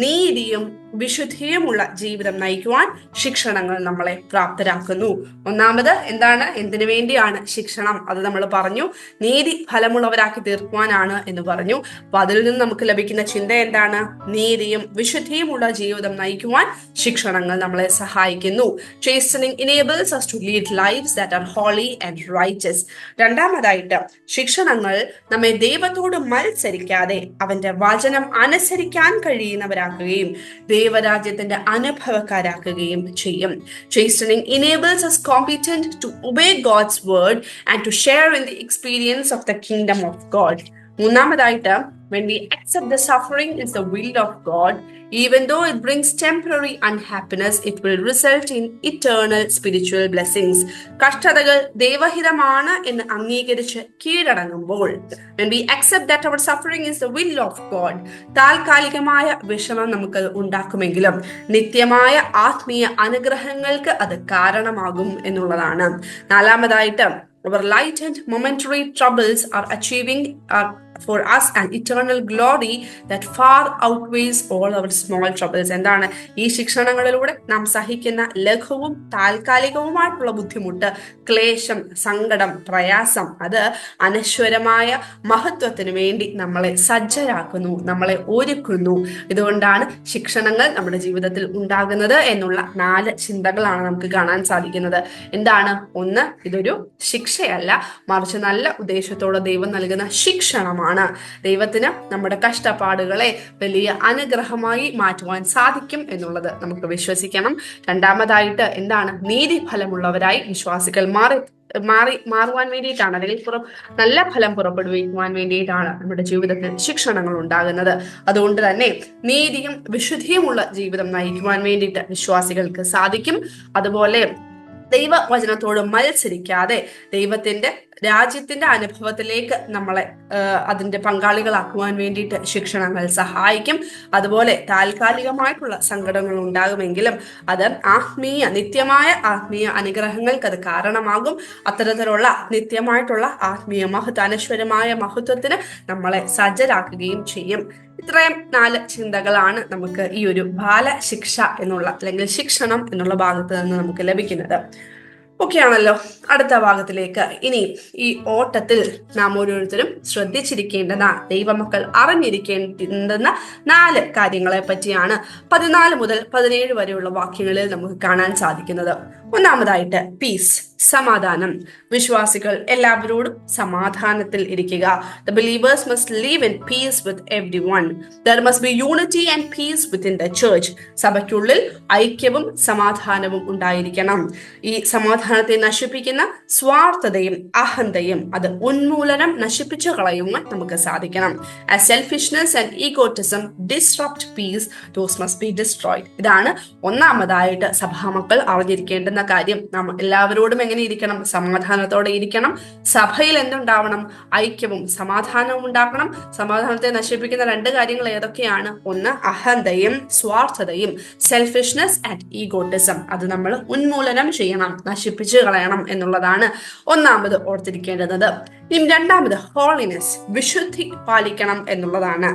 നീതിയും വിശുദ്ധിയുമുള്ള ജീവിതം നയിക്കുവാൻ ശിക്ഷണങ്ങൾ നമ്മളെ പ്രാപ്തരാക്കുന്നു. ഒന്നാമത് എന്താണ്? എന്തിനു വേണ്ടിയാണ് ശിക്ഷണം? അത് നമ്മൾ പറഞ്ഞു. നീതി ഫലമുള്ളവരാക്കി തീർക്കുവാനാണ് എന്ന് പറഞ്ഞു. അപ്പൊ അതിൽ നിന്ന് നമുക്ക് ലഭിക്കുന്ന ചിന്ത എന്താണ്? നീതിയും വിശുദ്ധിയുമുള്ള ജീവിതം നയിക്കുവാൻ ശിക്ഷണങ്ങൾ നമ്മളെ സഹായിക്കുന്നു. Chastening enables us to lead lives that are holy and righteous. രണ്ടാമതായിട്ട്, ശിക്ഷണങ്ങൾ നമ്മെ ദൈവത്തോട് മത്സരിക്കാതെ അവന്റെ വചനം അനുസരിക്കാൻ കഴിയുന്നവരാക്കുകയും ദൈവരാജ്യത്തിന്റെ അനുഭവക്കാരാക്കുകയും ചെയ്യും. Chastening enables us competent to obey God's word and to share in the experience of the kingdom of God. മൂന്നാമതായിട്ട്, when we accept the suffering is the will of God, even though it brings temporary unhappiness, it will result in eternal spiritual blessings. കഷ്ടതകൾ ദൈവഹിതമാണ് എന്ന് അംഗീകരിച്ച് കീഴടങ്ങുമ്പോൾ, when we accept that our suffering is the will of God, താൽക്കാലികമായ വിഷമം നമുക്ക് ഉണ്ടാക്കുമെങ്കിലും നിത്യമായ ആത്മീയ അനുഗ്രഹങ്ങൾക്ക് അത് കാരണമാകും എന്നുള്ളതാണ്. നാലാമതായിട്ട്, our light and momentary troubles are achieving for us an eternal glory that far outweighs all our small troubles. എന്താണ്? ഈ ശിക്ഷണങ്ങളിലൂടെ നാം സഹിക്കുന്ന ലഘുവും താൽക്കാലികവുമായിട്ടുള്ള ബുദ്ധിമുട്ട്, ക്ലേശം, സങ്കടം, പ്രയാസം, അത് അനശ്വരമായ മഹത്വത്തിന് വേണ്ടി നമ്മളെ സജ്ജരാക്കുന്നു, നമ്മളെ ഒരുക്കുന്നു. ഇതുകൊണ്ടാണ് ശിക്ഷണങ്ങൾ നമ്മുടെ ജീവിതത്തിൽ ഉണ്ടാകുന്നത് എന്നുള്ള 4 ചിന്തകളാണ് നമുക്ക് കാണാൻ സാധിക്കുന്നത്. എന്താണ്? ഒന്ന്, ഇതൊരു ശിക്ഷയല്ല, മറിച്ച് നല്ല ഉദ്ദേശത്തോടെ ദൈവം നൽകുന്ന ശിക്ഷണമാണ്. അനുഗ്രഹമാണ്. ദൈവത്തിന് നമ്മുടെ കഷ്ടപ്പാടുകളെ വലിയ അനുഗ്രഹമായി മാറ്റുവാൻ സാധിക്കും എന്നുള്ളത് നമുക്ക് വിശ്വസിക്കണം. രണ്ടാമതായിട്ട് എന്താണ്? നീതി ഫലമുള്ളവരായി വിശ്വാസികൾ മാറുവാൻ വേണ്ടിയിട്ടാണ്, അല്ലെങ്കിൽ നല്ല ഫലം പുറപ്പെടുവിക്കുവാൻ വേണ്ടിയിട്ടാണ് നമ്മുടെ ജീവിതത്തിൽ ശിക്ഷണങ്ങൾ ഉണ്ടാകുന്നത്. അതുകൊണ്ട് തന്നെ നീതിയും വിശുദ്ധിയുമുള്ള ജീവിതം നയിക്കുവാൻ വേണ്ടിയിട്ട് വിശ്വാസികൾക്ക് സാധിക്കും. അതുപോലെ ദൈവവചനത്തോട് മത്സരിക്കാതെ ദൈവത്തിന്റെ രാജ്യത്തിന്റെ അനുഭവത്തിലേക്ക് നമ്മളെ അതിന്റെ പങ്കാളികളാക്കുവാൻ വേണ്ടിയിട്ട് ശിക്ഷണങ്ങൾ സഹായിക്കും. അതുപോലെ താൽക്കാലികമായിട്ടുള്ള സങ്കടങ്ങൾ ഉണ്ടാകുമെങ്കിലും അത് നിത്യമായ ആത്മീയ അനുഗ്രഹങ്ങൾക്ക് അത് കാരണമാകും. അത്തരത്തിലുള്ള നിത്യമായിട്ടുള്ള ആത്മീയ അനശ്വരമായ മഹത്വത്തിന് നമ്മളെ സജ്ജരാക്കുകയും ചെയ്യും. ഇത്രയും 4 ചിന്തകളാണ് നമുക്ക് ഈ ഒരു ബാലശിക്ഷ എന്നുള്ള അല്ലെങ്കിൽ ശിക്ഷണം എന്നുള്ള ഭാഗത്ത് നിന്ന് നമുക്ക് ലഭിക്കുന്നത്. ഒക്കെയാണല്ലോ. അടുത്ത ഭാഗത്തിലേക്ക് ഇനി ഈ ഓട്ടത്തിൽ നാം ഓരോരുത്തരും ശ്രദ്ധിച്ചിരിക്കേണ്ടുന്ന, ദൈവമക്കൾ അറിഞ്ഞിരിക്കേണ്ടുന്ന 4 കാര്യങ്ങളെ പറ്റിയാണ് 14 മുതൽ 17 വരെയുള്ള വാക്യങ്ങളിൽ നമുക്ക് കാണാൻ സാധിക്കുന്നത്. ഒന്നാമതായിട്ട് പീസ്, സമാധാനം. വിശ്വാസികൾ എല്ലാവരോടും സമാധാനത്തിൽ ഇരിക്കുക. The believers must live in peace with everyone. There must be unity and peace within the church. സഭയ്ക്കുള്ളിൽ ഐക്യവും സമാധാനവും ഉണ്ടായിരിക്കണം. ഈ സമാധാനത്തെ നശിപ്പിക്കുന്ന സ്വാർത്ഥതയും അഹന്തയും അത് ഉന്മൂലനം നശിപ്പിച്ചു കളയുവാൻ നമുക്ക് സാധിക്കണം. As selfishness and egotism disrupt peace, those must be destroyed. ഇതാണ് ഒന്നാമതായിട്ട് സഭാമക്കൾ അറിഞ്ഞിരിക്കേണ്ടുന്ന കാര്യം. നാം എല്ലാവരോടും എങ്ങനെ ഇരിക്കണം? സമാധാനത്തോടെ ഇരിക്കണം. സഭയിൽ എന്തുണ്ടാവണം? ഐക്യവും സമാധാനവും ഉണ്ടാക്കണം. സമാധാനത്തെ നശിപ്പിക്കുന്ന 2 കാര്യങ്ങൾ ഏതൊക്കെയാണ്? ഒന്ന് അഹന്തയും സ്വാർത്ഥതയും, സെൽഫിഷ്നെസ് ആൻഡ് ഈഗോട്ടിസം. അത് നമ്മൾ ഉന്മൂലനം ചെയ്യണം, നശിപ്പിച്ചു കളയണം എന്നുള്ളതാണ് ഒന്നാമത് ഓർത്തിരിക്കേണ്ടത്. ഇനി രണ്ടാമത് ഹോളിനെസ്, വിശുദ്ധി പാലിക്കണം എന്നുള്ളതാണ്.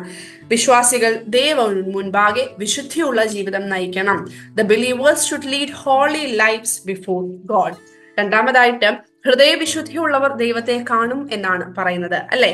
വിശ്വാസികൾ ദൈവം മുൻപാകെ വിശുദ്ധിയുള്ള ജീവിതം നയിക്കണം. The believers should lead holy lives before God. രണ്ടാമതായിട്ട് ഹൃദയവിശുദ്ധിയുള്ളവർ ദൈവത്തെ കാണും എന്നാണ് പറയുന്നത്, അല്ലെ?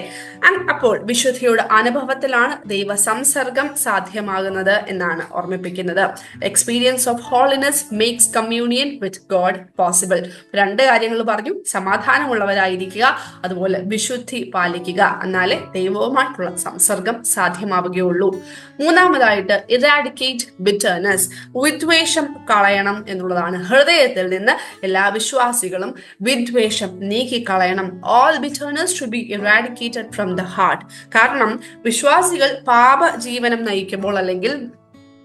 അപ്പോൾ വിശുദ്ധിയുടെ അനുഭവത്തിലാണ് ദൈവ സംസർഗം സാധ്യമാകുന്നത് എന്നാണ് ഓർമ്മിപ്പിക്കുന്നത്. Experience of holiness makes communion with God possible. 2 കാര്യങ്ങൾ പറഞ്ഞു. സമാധാനമുള്ളവരായിരിക്കുക, അതുപോലെ വിശുദ്ധി പാലിക്കുക. എന്നാലേ ദൈവവുമായിട്ടുള്ള സംസർഗം സാധ്യമാവുകയുള്ളൂ. മൂന്നാമതായിട്ട് ഇറാഡിക്കേറ്റ് ബിറ്റർനെസ്, വിദ്വേഷം കളയണം എന്നുള്ളതാണ്. ഹൃദയത്തിൽ നിന്ന് എല്ലാ വിശ്വാസികളും വിദ്വേഷം നീക്കിക്കളയണം. All bitterness should be eradicated from the heart. കാരണം വിശ്വാസികൾ പാപ ജീവനം നയിക്കുമ്പോൾ, അല്ലെങ്കിൽ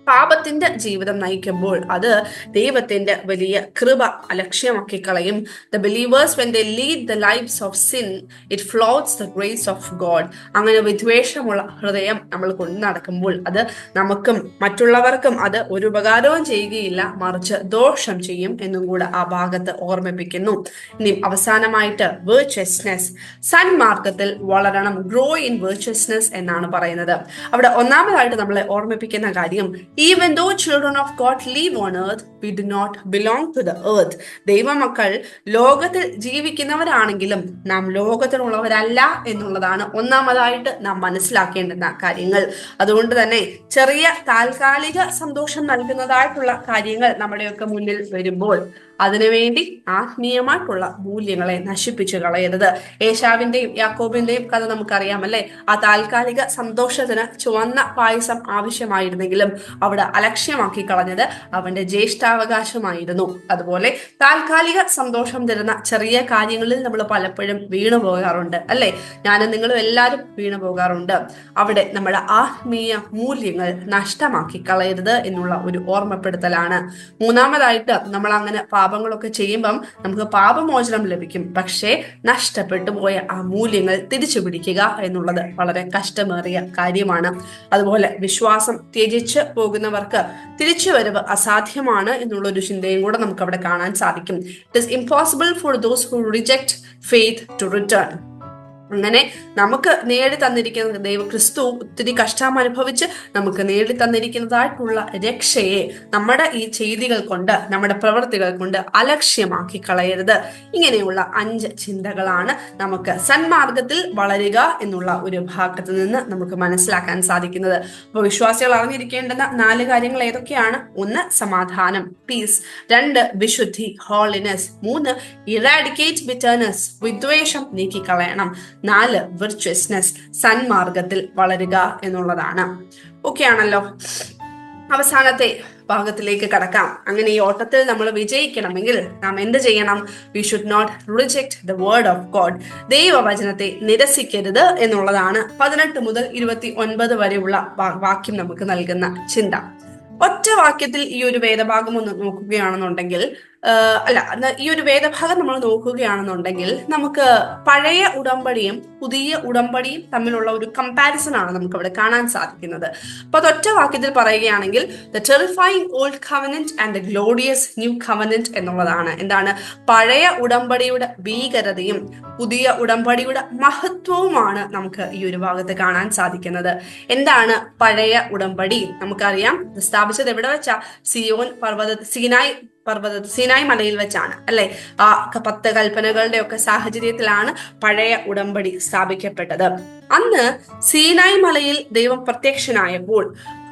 പാപത്തിന്റെ ജീവിതം നയിക്കുമ്പോൾ അത് ദൈവത്തിന്റെ വലിയ കൃപ അലക്ഷ്യമാക്കി കളയും. The believers, when they lead the lives of sin, it flouts the grace of God. അങ്ങനെ വിദ്വേഷമുള്ള ഹൃദയം നമ്മൾ കൊണ്ടു നടക്കുമ്പോൾ അത് നമുക്കും മറ്റുള്ളവർക്കും അത് ഒരു ഉപകാരവും ചെയ്യുകയില്ല, മറിച്ച് ദോഷം ചെയ്യും എന്നും കൂടെ ആ ഭാഗത്ത് ഓർമ്മിപ്പിക്കുന്നു. ഇനി അവസാനമായിട്ട് virtuousness, സന്മാർഗത്തിൽ വളരണം. ഗ്രോ ഇൻ virtuousness എന്നാണ് പറയുന്നത്. അവിടെ ഒന്നാമതായിട്ട് നമ്മളെ ഓർമ്മിപ്പിക്കുന്ന കാര്യം, even though children of God live on earth, we do not belong to the earth. ദൈവമക്കൾ ലോകത്തിൽ ജീവിക്കുന്നവരാണെങ്കിലും നാം ലോകത്തിലുള്ളവരല്ല എന്നുള്ളതാണ് ഒന്നാമതായിട്ട് നാം മനസ്സിലാക്കേണ്ടുന്ന കാര്യങ്ങൾ. അതുകൊണ്ട് തന്നെ ചെറിയ താൽക്കാലിക സന്തോഷം നൽകുന്നതായിട്ടുള്ള കാര്യങ്ങൾ നമ്മുടെയൊക്കെ മുന്നിൽ വരുമ്പോൾ അതിനുവേണ്ടി ആത്മീയമായിട്ടുള്ള മൂല്യങ്ങളെ നശിപ്പിച്ചു കളയരുത്. ഏശാവിന്റെയും യാക്കോബിന്റെയും കഥ നമുക്കറിയാം, അല്ലെ? ആ താൽക്കാലിക സന്തോഷത്തിന് ചുവന്ന പായസം ആവശ്യമായിരുന്നെങ്കിലും അവിടെ അലക്ഷ്യമാക്കി കളഞ്ഞത് അവന്റെ ജ്യേഷ്ഠാവകാശമായിരുന്നു. അതുപോലെ താൽക്കാലിക സന്തോഷം തരുന്ന ചെറിയ കാര്യങ്ങളിൽ നമ്മൾ പലപ്പോഴും വീണു പോകാറുണ്ട്, അല്ലെ? ഞാനും നിങ്ങളും എല്ലാവരും വീണു പോകാറുണ്ട്. അവിടെ നമ്മുടെ ആത്മീയ മൂല്യങ്ങൾ നഷ്ടമാക്കി കളയരുത് എന്നുള്ള ഒരു ഓർമ്മപ്പെടുത്തലാണ്. മൂന്നാമതായിട്ട് നമ്മൾ അങ്ങനെ പാപങ്ങളൊക്കെ ചെയ്യുമ്പം നമുക്ക് പാപമോചനം ലഭിക്കും. പക്ഷേ നഷ്ടപ്പെട്ടു പോയ ആ മൂല്യങ്ങൾ തിരിച്ചു പിടിക്കുക എന്നുള്ളത് വളരെ കഷ്ടമേറിയ കാര്യമാണ്. അതുപോലെ വിശ്വാസം ത്യജിച്ച് പോകുന്നവർക്ക് തിരിച്ചുവരവ് അസാധ്യമാണ് എന്നുള്ളൊരു ചിന്തയും കൂടെ നമുക്ക് അവിടെ കാണാൻ സാധിക്കും. It is impossible for those who reject faith to return. അങ്ങനെ നമുക്ക് നേടി തന്നിരിക്കുന്ന ക്രിസ്തു ഒത്തിരി കഷ്ടം അനുഭവിച്ച് നമുക്ക് നേടി തന്നിരിക്കുന്നതായിട്ടുള്ള രക്ഷയെ നമ്മുടെ ഈ ചെയ്തികൾ കൊണ്ട്, നമ്മുടെ പ്രവൃത്തികൾ കൊണ്ട് അലക്ഷ്യമാക്കി കളയരുത്. ഇങ്ങനെയുള്ള 5 ചിന്തകളാണ് നമുക്ക് സന്മാർഗത്തിൽ വളരുക എന്നുള്ള ഒരു ഭാഗത്ത് നിന്ന് നമുക്ക് മനസ്സിലാക്കാൻ സാധിക്കുന്നത്. അപ്പോൾ വിശ്വാസികൾ അറിഞ്ഞിരിക്കേണ്ടുന്ന 4 കാര്യങ്ങൾ ഏതൊക്കെയാണ്? 1 സമാധാനം, പീസ്. 2 വിശുദ്ധി, ഹോളിനെസ്. 3 ഇറാഡിക്കേറ്റ് ബിറ്റർനെസ്, വിദ്വേഷം നീക്കിക്കളയണം. 4 വിർച്വസ്നെസ്, സന്മാർഗത്തിൽ വളരുക എന്നുള്ളതാണ്. ഓക്കെ ആണല്ലോ. അവസാനത്തെ ഭാഗത്തിലേക്ക് കടക്കാം. അങ്ങനെ ഈ ഓട്ടത്തിൽ നമ്മൾ വിജയിക്കണമെങ്കിൽ നാം എന്ത് ചെയ്യണം? We should not reject the word of God. ദൈവവചനത്തെ നിരസിക്കരുത് എന്നുള്ളതാണ് 18 മുതൽ 29 വരെയുള്ള വാക്യം നമുക്ക് നൽകുന്ന ചിന്ത. ഒറ്റ വാക്യത്തിൽ ഈ ഒരു വേദഭാഗം ഒന്ന് നോക്കുകയാണെന്നുണ്ടെങ്കിൽ ഈ ഒരു വേദഭാഗം നമ്മൾ നോക്കുകയാണെന്നുണ്ടെങ്കിൽ നമുക്ക് പഴയ ഉടമ്പടിയും പുതിയ ഉടമ്പടിയും തമ്മിലുള്ള ഒരു കമ്പാരിസൺ ആണ് നമുക്ക് അവിടെ കാണാൻ സാധിക്കുന്നത്. അപ്പൊ അതൊറ്റ വാക്യത്തിൽ പറയുകയാണെങ്കിൽ the terrifying old covenant and the glorious new covenant എന്നുള്ളതാണ്. എന്താണ്? പഴയ ഉടമ്പടിയുടെ ഭീകരതയും പുതിയ ഉടമ്പടിയുടെ മഹത്വവുമാണ് നമുക്ക് ഈ ഒരു ഭാഗത്ത് കാണാൻ സാധിക്കുന്നത്. എന്താണ് പഴയ ഉടമ്പടി? നമുക്കറിയാം, സ്ഥാപിച്ചത് എവിടെ വെച്ചാ? സീനായ് മലയിൽ വെച്ചാണ് അല്ലെ. ആ 10 കൽപ്പനകളുടെ ഒക്കെ സാഹചര്യത്തിലാണ് പഴയ ഉടമ്പടി സ്ഥാപിക്കപ്പെട്ടത്. അന്ന് സീനായ് മലയിൽ ദൈവം പ്രത്യക്ഷനായപ്പോൾ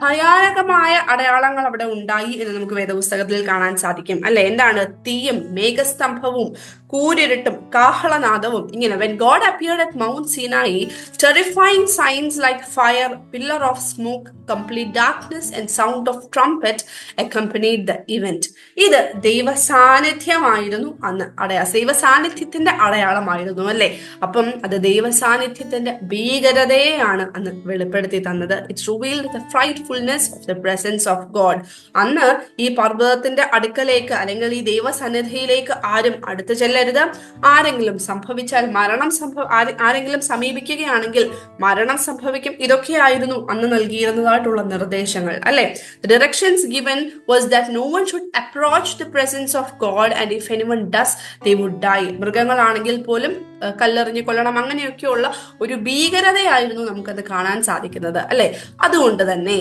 ഭയാനകമായ അടയാളങ്ങൾ അവിടെ ഉണ്ടായി എന്ന് നമുക്ക് വേദപുസ്തകത്തിൽ കാണാൻ സാധിക്കും അല്ലെ. എന്താണ്? തീയും മേഘസ്തംഭവും കൂരിരുട്ടും കാഹളനാദവും. ഇങ്ങനെ when God appeared at Mount Sinai, terrifying signs like fire, pillar of smoke, complete darkness and sound of trumpet accompanied the event. ഇത് ദൈവ സാന്നിധ്യമായിരുന്നു അന്ന്. ദൈവ സാന്നിധ്യത്തിന്റെ അടയാളമായിരുന്നു അല്ലെ. അപ്പം അത് ദൈവ സാന്നിധ്യത്തിന്റെ ഭീകരതയെയാണ് അന്ന് വെളിപ്പെടുത്തി തന്നത്. It revealed the frightfulness of the presence of God. അന്ന് ഈ പർവ്വതത്തിന്റെ അടുക്കലേക്ക് അല്ലെങ്കിൽ ഈ ദൈവസന്നിധിയിലേക്ക് ആരും അടുത്തു ചെല്ലരുത്. ആരെങ്കിലും സംഭവിച്ചാൽ ആരെങ്കിലും സമീപിക്കുകയാണെങ്കിൽ മരണം സംഭവിക്കും. ഇതൊക്കെയായിരുന്നു അന്ന് നൽകിയിരുന്നതായിട്ടുള്ള നിർദ്ദേശങ്ങൾ അല്ലെ. The directions given was that no one should approach the presence of God and if anyone does they would die. മൃഗങ്ങളാണെങ്കിൽ പോലും കല്ലെറിഞ്ഞ് കൊല്ലണം, അങ്ങനെയൊക്കെയുള്ള ഒരു ഭീകരതയായിരുന്നു നമുക്കത് കാണാൻ സാധിക്കുന്നത് അല്ലെ. അതുകൊണ്ട് തന്നെ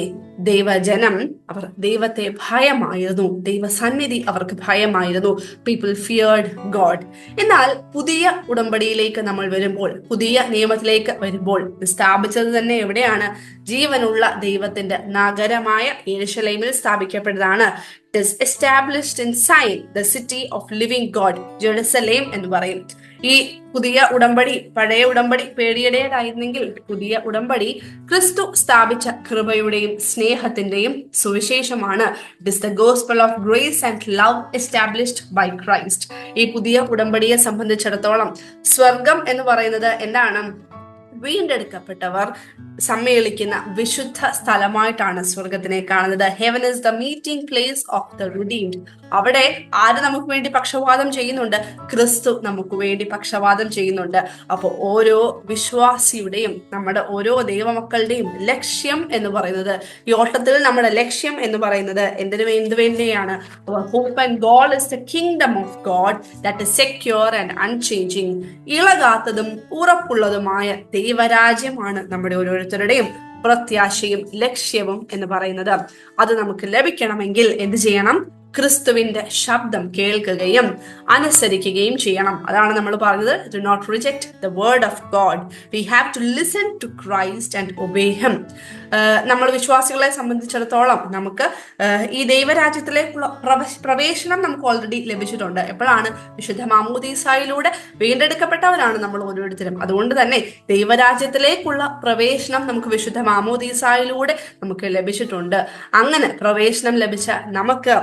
ദൈവജനം അവർ ദൈവത്തെ ഭയമായിരുന്നു, ദൈവസന്നിധി അവർക്ക് ഭയമായിരുന്നു. People feared God. എന്നാൽ പുതിയ ഉടമ്പടിയിലേക്ക് നമ്മൾ വരുമ്പോൾ, പുതിയ നിയമത്തിലേക്ക് വരുമ്പോൾ സ്ഥാപിച്ചത് തന്നെ എവിടെയാണ്? ജീവനുള്ള ദൈവത്തിന്റെ നഗരമായ യെരുശലേമിൽ സ്ഥാപിക്കപ്പെട്ടതാണ്. It is established in Zion, the city of living God, Jerusalem എന്ന് പറയും. ഈ പുതിയ ഉടമ്പടി, പഴയ ഉടമ്പടി പേടിയുടേതായിരുന്നെങ്കിൽ പുതിയ ഉടമ്പടി ക്രിസ്തു സ്ഥാപിച്ച കൃപയുടെയും സ്നേഹത്തിന്റെയും സുവിശേഷമാണ്. It is the gospel of grace and love established by Christ. ഈ പുതിയ ഉടമ്പടിയെ സംബന്ധിച്ചിടത്തോളം സ്വർഗം എന്ന് പറയുന്നത് എന്താണ്? വീണ്ടെടുക്കപ്പെട്ടവർ സമ്മേളിക്കുന്ന വിശുദ്ധ സ്ഥലമായിട്ടാണ് സ്വർഗത്തിനെ കാണുന്നത്. Heaven is the meeting place of the redeemed. അവിടെ ആര് നമുക്ക് വേണ്ടി പക്ഷവാദം ചെയ്യുന്നുണ്ട്? ക്രിസ്തു നമുക്ക് വേണ്ടി പക്ഷവാദം ചെയ്യുന്നുണ്ട്. അപ്പോൾ ഓരോ വിശ്വാസിയുടെയും, നമ്മുടെ ഓരോ ദൈവമക്കളുടെയും ലക്ഷ്യം എന്ന് പറയുന്നത്, ഈ ഓട്ടത്തിൽ നമ്മുടെ ലക്ഷ്യം എന്ന് പറയുന്നത് എന്ത് വേണ്ടിയാണ്? Hope and goal is the kingdom of God that is secure and unchanging. ഇളകാത്തതും ഉറപ്പുള്ളതുമായ ദൈവരാജ്യമാണ് നമ്മുടെ ഓരോരുത്തരുടെയും പ്രത്യാശയും ലക്ഷ്യവും എന്ന് പറയുന്നത്. അത് നമുക്ക് ലഭിക്കണമെങ്കിൽ എന്ത് ചെയ്യണം? ക്രിസ്തുവിന്റെ ശബ്ദം കേൾക്കുകയും അനുസരിക്കുകയും ചെയ്യണം. അതാണ് നമ്മൾ പറഞ്ഞത്, do not reject the word of God. We have to listen to Christ and obey him. നമ്മൾ വിശ്വാസികളെ സംബന്ധിച്ചിടത്തോളം നമുക്ക് ഈ ദൈവരാജ്യത്തിലേക്കുള്ള പ്രവേശനം നമുക്ക് ഓൾറെഡി ലഭിച്ചിട്ടുണ്ട്. എപ്പോഴാണ്? വിശുദ്ധ മാമോദീസായിലൂടെ വീണ്ടെടുക്കപ്പെട്ടവരാണ് നമ്മൾ ഓരോരുത്തരും. അതുകൊണ്ട് തന്നെ ദൈവരാജ്യത്തിലേക്കുള്ള പ്രവേശനം നമുക്ക് വിശുദ്ധ മാമോദീസായിലൂടെ നമുക്ക് ലഭിച്ചിട്ടുണ്ട്. അങ്ങനെ പ്രവേശനം ലഭിച്ച നമുക്ക്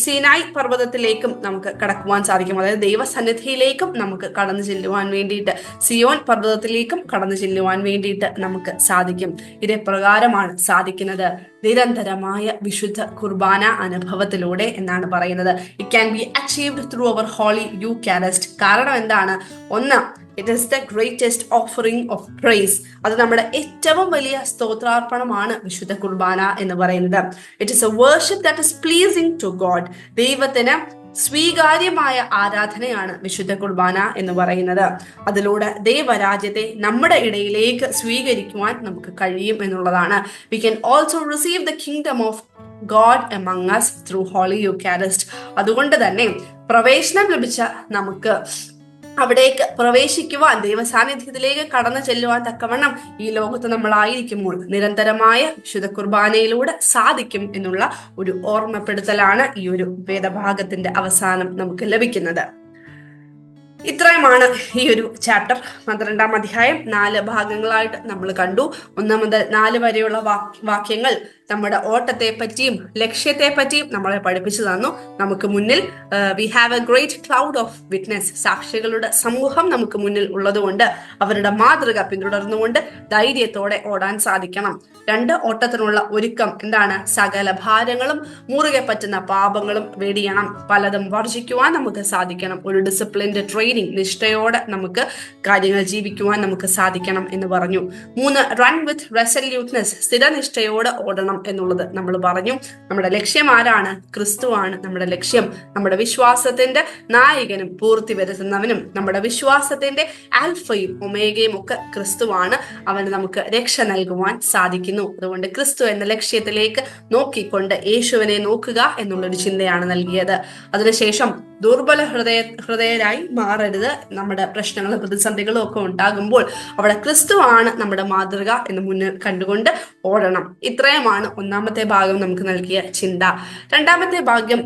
സീനായ് പർവ്വതത്തിലേക്കും നമുക്ക് കടക്കുവാൻ സാധിക്കും. അതായത് ദൈവസന്നിധിയിലേക്കും നമുക്ക് കടന്നു ചെല്ലുവാൻ വേണ്ടിയിട്ട്, സിയോൻ പർവ്വതത്തിലേക്കും കടന്നു ചെല്ലുവാൻ വേണ്ടിയിട്ട് നമുക്ക് സാധിക്കും. ഇതേ പ്രകാരമാണ് സാധിക്കുന്നത് നിരന്തരമായ വിശുദ്ധ കുർബാന അനുഭവത്തിലൂടെ എന്നാണ് പറയുന്നത്. It can be achieved through our holy Eucharist. കാരണം എന്താണ്? ഒന്ന്, it is the greatest offering of praise. അത് നമ്മുടെ ഏറ്റവും വലിയ സ്തോത്രാർപ്പണമാണ് വിശുദ്ധ കുർബാന എന്ന് പറയുന്നത്. It is a worship that is pleasing to God. ദൈവത്തിന് സ്വീകാര്യമായ ആരാധനയാണ് വിശുദ്ധ കുർബാന എന്ന് പറയുന്നത്. അതിലൂടെ ദൈവരാജ്യത്തെ നമ്മുടെ ഇടയിലേക്ക് സ്വീകരിക്കുവാൻ നമുക്ക് കഴിയും എന്നുള്ളതാണ്. We can also receive the kingdom of God among us through Holy Eucharist. അതുകൊണ്ട് തന്നെ പ്രവേശനം ലഭിച്ച നമുക്ക് അവിടേക്ക് പ്രവേശിക്കുവാൻ, ദൈവസാന്നിധ്യത്തിലേക്ക് കടന്നു ചെല്ലുവാൻ തക്കവണ്ണം ഈ ലോകത്ത് നമ്മളായിരിക്കുമ്പോൾ നിരന്തരമായ വിശുദ്ധ കുർബാനയിലൂടെ സാധിക്കും എന്നുള്ള ഒരു ഓർമ്മപ്പെടുത്തലാണ് ഈ ഒരു വേദഭാഗത്തിന്റെ അവസാനം നമുക്ക് ലഭിക്കുന്നത്. ഇത്രയുമാണ് ഈ ഒരു ചാപ്റ്റർ. 12-ാം അധ്യായം 4 ഭാഗങ്ങളായിട്ട് നമ്മൾ കണ്ടു. 1 മുതൽ 4 വരെയുള്ള വാക്യങ്ങൾ നമ്മുടെ ഓട്ടത്തെ പറ്റിയും ലക്ഷ്യത്തെ പറ്റിയും നമ്മളെ പഠിപ്പിച്ചു തന്നു. നമുക്ക് മുന്നിൽ we have A great cloud of witness, സാക്ഷികളുടെ സമൂഹം നമുക്ക് മുന്നിൽ ഉള്ളതുകൊണ്ട് അവരുടെ മാതൃക പിന്തുടർന്നുകൊണ്ട് ധൈര്യത്തോടെ ഓടാൻ സാധിക്കണം. 2, ഓട്ടത്തിനുള്ള ഒരുക്കം എന്താണ്? സകല ഭാരങ്ങളും മുറുകെ പറ്റുന്ന പാപങ്ങളും വെടിയണം. പലതും വർജിക്കുവാൻ നമുക്ക് സാധിക്കണം. ഒരു ഡിസിപ്ലിൻഡ് ട്രെയിനിങ്, നിഷ്ഠയോടെ നമുക്ക് കാര്യങ്ങൾ ജീവിക്കുവാൻ നമുക്ക് സാധിക്കണം എന്ന് പറഞ്ഞു. 3, റൺ വിത്ത് റെസല്യൂട്ട്നെസ്, സ്ഥിരനിഷ്ഠയോടെ ഓടണം എന്നുള്ളത് നമ്മൾ പറഞ്ഞു. നമ്മുടെ ലക്ഷ്യം ആരാണ്? ക്രിസ്തുവാണ് നമ്മുടെ ലക്ഷ്യം. നമ്മുടെ വിശ്വാസത്തിന്റെ നായകനും പൂർത്തി വരുത്തുന്നവനും നമ്മുടെ വിശ്വാസത്തിന്റെ ആൽഫയും ഒമേഗയും ഒക്കെ ക്രിസ്തുവാണ്. അവന് നമുക്ക് രക്ഷ നൽകുവാൻ സാധിക്കുന്നു. അതുകൊണ്ട് ക്രിസ്തു എന്ന ലക്ഷ്യത്തിലേക്ക് നോക്കിക്കൊണ്ട് യേശുവിനെ നോക്കുക എന്നുള്ളൊരു ചിന്തയാണ് നൽകിയത്. അതിനുശേഷം ദുർബല ഹൃദയരായി മാറരുത്. നമ്മുടെ പ്രശ്നങ്ങളും പ്രതിസന്ധികളും ഒക്കെ ഉണ്ടാകുമ്പോൾ അവിടെ ക്രിസ്തുവാണ് നമ്മുടെ മാതൃക എന്ന് മുന്നിൽ കണ്ടുകൊണ്ട് ഓടണം. ഇത്രയുമാണ് 1-ാമത്തെ ഭാഗം നമുക്ക് നൽകിയ ചിന്ത. 2-ാമത്തെ ഭാഗം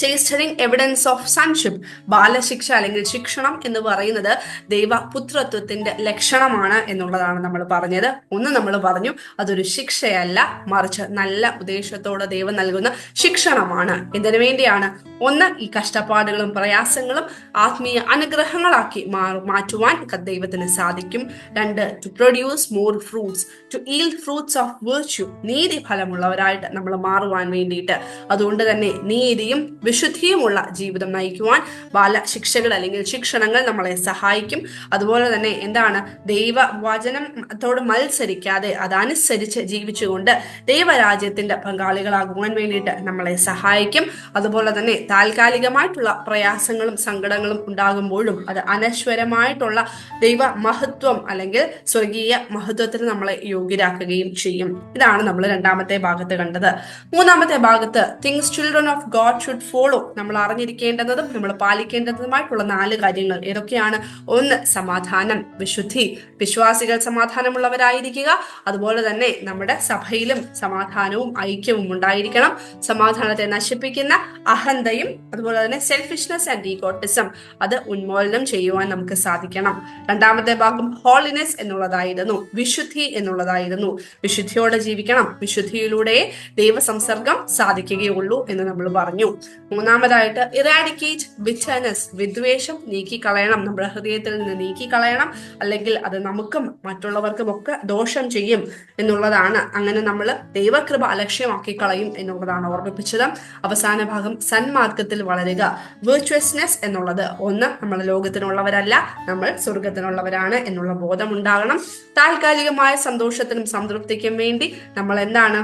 ചേസ്റ്ററിംഗ് എവിഡൻസ് ഓഫ് സൺഷിപ്പ്, ബാലശിക്ഷ അല്ലെങ്കിൽ ശിക്ഷണം എന്ന് പറയുന്നത് ദൈവപുത്രത്വത്തിന്റെ ലക്ഷണമാണ് എന്നുള്ളതാണ് നമ്മൾ പറഞ്ഞത്. നമ്മൾ പറഞ്ഞു അതൊരു ശിക്ഷയല്ല, മറിച്ച് നല്ല ഉദ്ദേശത്തോടെ ദൈവം നൽകുന്ന ശിക്ഷണമാണ്. ഇതിനു വേണ്ടിയാണ് 1, ഈ കഷ്ടപ്പാടുകളും പ്രയാസങ്ങളും ആത്മീയ അനുഗ്രഹങ്ങളാക്കി മാറ്റുവാൻ ദൈവത്തിന് സാധിക്കും. 2, to produce more fruits, to yield fruits of virtue, നീതി ഫലമുള്ളവരായിട്ട് നമ്മൾ മാറുവാൻ വേണ്ടിയിട്ട്. അതുകൊണ്ട് തന്നെ നീതിയും വിശുദ്ധിയുമുള്ള ജീവിതം നയിക്കുവാൻ ബാലശിക്ഷകൾ അല്ലെങ്കിൽ ശിക്ഷണങ്ങൾ നമ്മളെ സഹായിക്കും. അതുപോലെ തന്നെ എന്താണ്? ദൈവവചനത്തോട് മത്സരിക്കാതെ അതനുസരിച്ച് ജീവിച്ചുകൊണ്ട് ദൈവരാജ്യത്തിന്റെ പങ്കാളികളാകുവാൻ വേണ്ടിയിട്ട് നമ്മളെ സഹായിക്കും. അതുപോലെ തന്നെ താൽക്കാലികമായിട്ടുള്ള പ്രയാസങ്ങളും സങ്കടങ്ങളും ഉണ്ടാകുമ്പോഴും അത് അനശ്വരമായിട്ടുള്ള ദൈവ മഹത്വം അല്ലെങ്കിൽ സ്വർഗീയ മഹത്വത്തിന് നമ്മളെ യോഗ്യരാക്കുകയും ചെയ്യും. ഇതാണ് നമ്മൾ 2-ാമത്തെ ഭാഗത്ത് കണ്ടത്. 3-ാമത്തെ ഭാഗത്ത് things children of God should follow, നമ്മൾ അറിഞ്ഞിരിക്കേണ്ടതും നമ്മൾ പാലിക്കേണ്ടതുമായിട്ടുള്ള 4 കാര്യങ്ങൾ ഏതൊക്കെയാണ്? 1, സമാധാനം, വിശുദ്ധി, വിശ്വാസികൾ സമാധാനമുള്ളവരായിരിക്കുക. അതുപോലെ തന്നെ നമ്മുടെ സഭയിലും സമാധാനവും ഐക്യവും ഉണ്ടായിരിക്കണം. സമാധാനത്തെ നശിപ്പിക്കുന്ന അഹന്തയും അതുപോലെ തന്നെ സെൽഫിഷ്നെസ് ആൻഡ് ഈഗോട്ടിസം അത് ഉന്മൂലനം ചെയ്യുവാൻ നമുക്ക് സാധിക്കണം. 2-ാമത്തെ ഭാഗം ഹോളിനെസ് എന്നുള്ളതായിരുന്നു, വിശുദ്ധി എന്നുള്ളതായിരുന്നു. വിശുദ്ധിയോടെ ജീവിക്കണം. വിശുദ്ധിയിലൂടെ ദൈവസംസർഗം സാധിക്കുകയുള്ളൂ എന്ന് നമ്മൾ പറഞ്ഞു. 3-ാമതായിട്ട് ഇറാഡിക്കേറ്റ് ബിറ്റർനെസ്, വിദ്വേഷം നീക്കിക്കളയണം, നമ്മുടെ ഹൃദയത്തിൽ നിന്ന് നീക്കിക്കളയണം. അല്ലെങ്കിൽ അത് നമുക്കും മറ്റുള്ളവർക്കും ഒക്കെ ദോഷം ചെയ്യും എന്നുള്ളതാണ്. അങ്ങനെ നമ്മൾ ദൈവകൃപ അലക്ഷ്യമാക്കി കളയും എന്നുള്ളതാണ് ഓർമ്മിപ്പിച്ചത്. അവസാന ഭാഗം സന്മാർഗത്തിൽ വളരുക, വിർച്വസ്നെസ് എന്നുള്ളത് 1, നമ്മൾ ലോകത്തിനുള്ളവരല്ല, നമ്മൾ സ്വർഗത്തിനുള്ളവരാണ് എന്നുള്ള ബോധം ഉണ്ടാകണം. താൽക്കാലികമായ സന്തോഷത്തിനും സംതൃപ്തിക്കും വേണ്ടി നമ്മൾ എന്താണ്?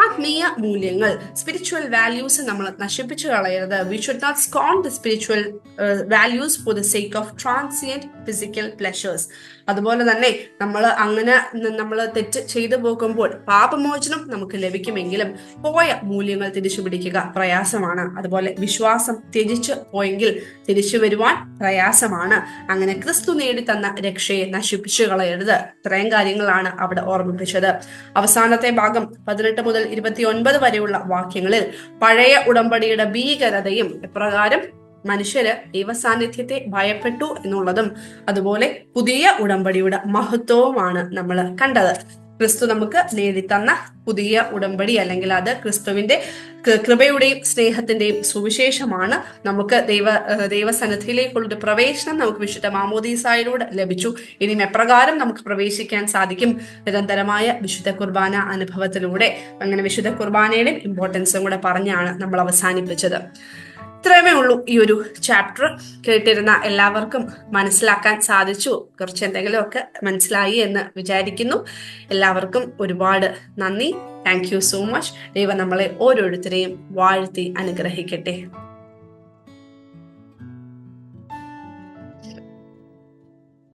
ആത്മീയ മൂല്യങ്ങൾ, സ്പിരിച്വൽ വാല്യൂസ് നമ്മൾ നശിപ്പിച്ചു കളയരുത്. We should not scorn the spiritual values for the sake of transient physical pleasures. അതുപോലെ തന്നെ നമ്മൾ തെറ്റ് ചെയ്തു പോകുമ്പോൾ പാപമോചനം നമുക്ക് ലഭിക്കുമെങ്കിലും പോയ മൂല്യങ്ങൾ തിരിച്ചു പിടിക്കുക പ്രയാസമാണ്. അതുപോലെ വിശ്വാസം ത്യജിച്ചു പോയെങ്കിൽ തിരിച്ചു വരുവാൻ പ്രയാസമാണ്. അങ്ങനെ ക്രിസ്തു നേടിത്തന്ന രക്ഷയെ നശിപ്പിച്ചു കളയരുത്. ഇത്രയും കാര്യങ്ങളാണ് അവിടെ ഓർമ്മിപ്പിച്ചത്. അവസാനത്തെ ഭാഗം 18 മുതൽ 29 വരെയുള്ള വാക്യങ്ങളിൽ പഴയ ഉടമ്പടിയുടെ ഭീകരതയും എപ്രകാരം മനുഷ്യര് ദൈവസാന്നിധ്യത്തെ ഭയപ്പെട്ടു എന്നുള്ളതും അതുപോലെ പുതിയ ഉടമ്പടിയുടെ മഹത്വവുമാണ് നമ്മൾ കണ്ടത്. ക്രിസ്തു നമുക്ക് നേടിത്തന്ന പുതിയ ഉടമ്പടി അല്ലെങ്കിൽ അത് ക്രിസ്തുവിന്റെ കൃപയുടെയും സ്നേഹത്തിന്റെയും സുവിശേഷമാണ്. നമുക്ക് ദൈവസന്നിധിയിലേക്കുള്ളൊരു പ്രവേശനം നമുക്ക് വിശുദ്ധ മാമോദീസായിലൂടെ ലഭിച്ചു. ഇനിയും എപ്രകാരം നമുക്ക് പ്രവേശിക്കാൻ സാധിക്കും? നിരന്തരമായ വിശുദ്ധ കുർബാന അനുഭവത്തിലൂടെ. അങ്ങനെ വിശുദ്ധ കുർബാനയുടെയും ഇമ്പോർട്ടൻസും കൂടെ പറഞ്ഞാണ് നമ്മൾ അവസാനിപ്പിച്ചത്. ഇത്രയുമേ ഉള്ളൂ ഈ ഒരു ചാപ്റ്റർ. കേട്ടിരുന്ന എല്ലാവർക്കും മനസ്സിലാക്കാൻ സാധിച്ചു, കുറച്ച് എന്തെങ്കിലുമൊക്കെ മനസ്സിലായി എന്ന് വിചാരിക്കുന്നു. എല്ലാവർക്കും ഒരുപാട് നന്ദി. Thank you so much. ദൈവം നമ്മളെ ഓരോരുത്തരെയും വാഴ്ത്തി അനുഗ്രഹിക്കട്ടെ.